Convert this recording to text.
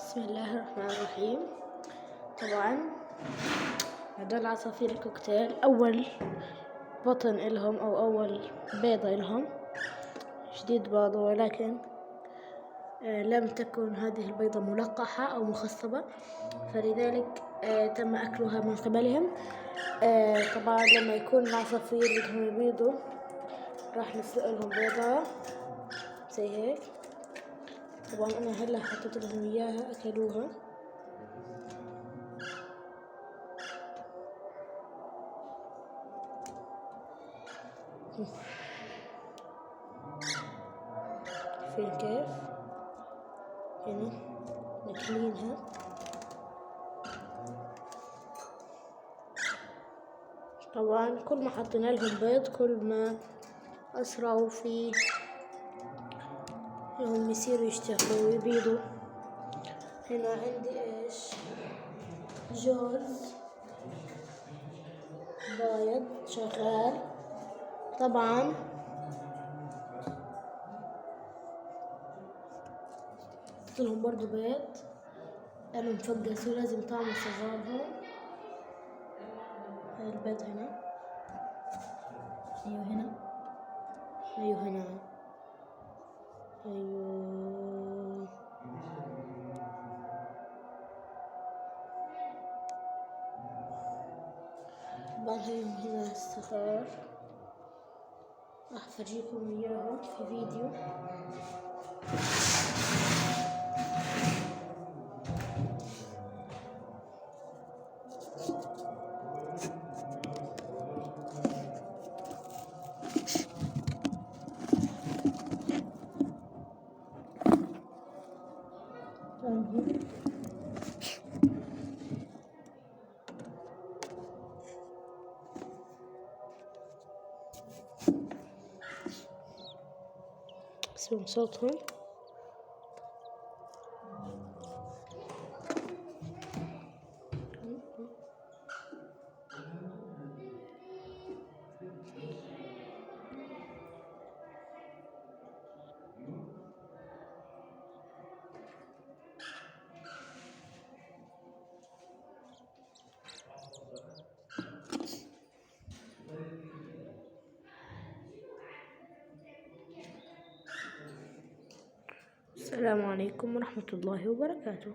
بسم الله الرحمن الرحيم. طبعا هدول عصافير الكوكتيل أول بطن إلهم أو أول بيضة إلهم جديد باضوا، ولكن لم تكن هذه البيضة ملقحة أو مخصبة، فلذلك تم أكلها من قبلهم. طبعا لما يكون العصافير بدهم يبيضوا راح نسلق لهم بيضة زي هيك. طبعا أنا هلا حطيت لهم إياها أكلوها. شايفين كيف هنا ماكلينها. طبعا كل ما حطينا لهم بيض كل ما أسرعوا في إنهم يصيروا يشتغلوا ويبيضوا. هنا عندي إيش، جوز بايض شغال. طبعا حطيت لهم برضو بيض لأنهم فقسوا، لازم طعم صغارهم. هاي البيض هنا، أيوه هنا، أيوه هنا، أيوه. طبعا هنا الصغار راح أفرجيكم إياهم في فيديو. اسمعوا صوتهم. السلام عليكم ورحمة الله وبركاته.